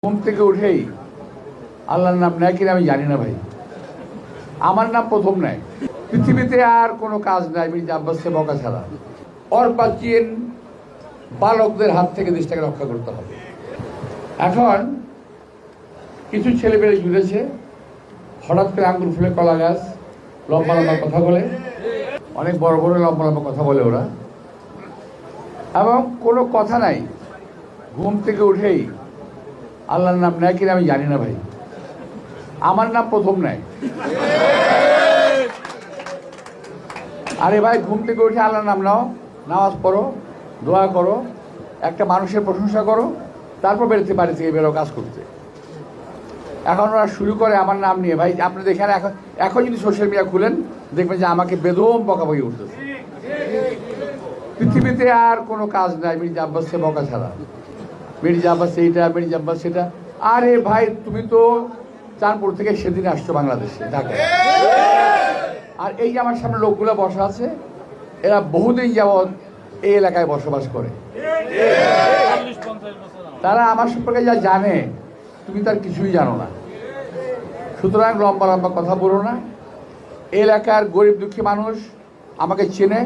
ঘুম থেকে উঠেই আল্লাহর নাম নেয় কিনা আমি জানি না ভাই। আমার নাম প্রথম নেয়। পৃথিবীতে আর কোনো কাজ নাই মির্জা আব্বাসকে বকা ছাড়া। অর্বাচীন বালকদের হাত থেকে দেশটাকে রক্ষা করতে হবে। এখন কিছু ছেলেমেয়ে জুড়েছে, হঠাৎ করে আঙ্গুল ফুলে কলা গাছ, লম্বা লম্বা কথা বলে, অনেক বড় বড় লম্বা লম্বা কথা বলে ওরা, এবং কোনো কথা নাই। ঘুম থেকে উঠেই আল্লাহর নাম নেয় কিনা আমি জানি না ভাই। আমার নাম প্রথম নেয়। আরে ভাই, ঘুম থেকে উঠে আল্লাহর নাম নাও, নামাজ পড়ো, দোয়া করো, একটা মানুষের প্রশংসা করো, তারপর বেরোতে বাড়ি থেকে বেরো কাজ করতে। এখন ওরা শুরু করে আমার নাম নিয়ে। ভাই আপনি দেখেন, এখন যদি সোশ্যাল মিডিয়া খুলেন দেখবেন যে আমাকে বেদম বকাবকি উঠতেছে। পৃথিবীতে আর কোনো কাজ নাই মির্জা আব্বাসকে বকা ছাড়া। মির্জা আব্বাস এইটা, মির্জা আব্বাস সেটা। আরে ভাই, তুমি তো চাঁদপুর থেকে সেদিন আসছো বাংলাদেশে, ঢাকায়। আর এই যে আমার সামনে লোকগুলো বসা আছে, এরা বহুদিন যাবৎ এই এলাকায় বসবাস করে। তারা আমার সম্পর্কে যা জানে তুমি তার কিছুই জানো না। সুতরাং লম্বা লম্বা কথা বলো না। এলাকার গরিব দুঃখী মানুষ আমাকে চেনে,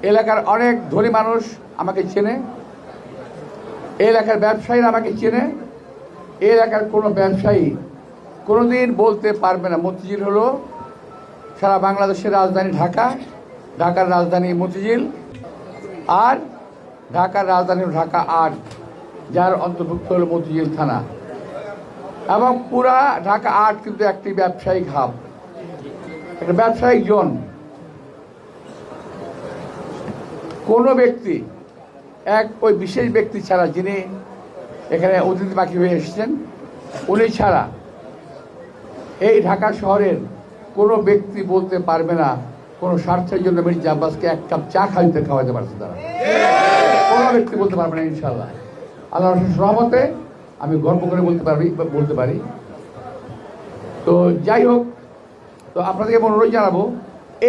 এলাকার অনেক ধনী মানুষ আমাকে চেনে, এলাকার ব্যবসায়ীরা আমাকে চেনে। এলাকার কোনো ব্যবসায়ী কোনোদিন বলতে পারবে না মতিঝিল হলো সারা বাংলাদেশের রাজধানী ঢাকা, ঢাকার রাজধানী মতিঝিল, আর ঢাকার রাজধানী ঢাকা ৮, যার অন্তর্ভুক্ত হলো মতিঝিল থানা। এবং পুরা ঢাকা ৮ কিন্তু একটি ব্যবসায়িক হাব, একটা ব্যবসায়িক জোন। কোনো ব্যক্তি, ওই বিশেষ ব্যক্তি ছাড়া, যিনি এখানে অতিথি পাখি হয়ে এসেছেন, উনি ছাড়া এই ঢাকা শহরের কোনো ব্যক্তি বলতে পারবে না কোনো স্বার্থের জন্য মির্জা আব্বাসকে এক কাপ চা খাওয়াতে পারছে তারা। কোনো ব্যক্তি বলতে পারবে না ইনশাল্লাহ। আল্লাহর রহমতে আমি গর্ব করে বলতে পারি। তো যাই হোক, তো আপনাদেরকে অনুরোধ জানাবো,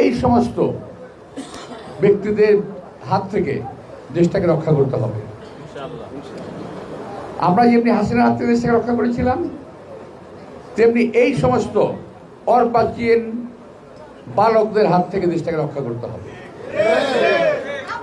এই সমস্ত ব্যক্তিদের হাত থেকে দেশটাকে রক্ষা করতে হবে। আমরা যেমনি হাসিনার হাত থেকে দেশটাকে রক্ষা করেছিলাম, তেমনি এই সমস্ত অর্বাচীন বালকদের হাত থেকে দেশটাকে রক্ষা করতে হবে।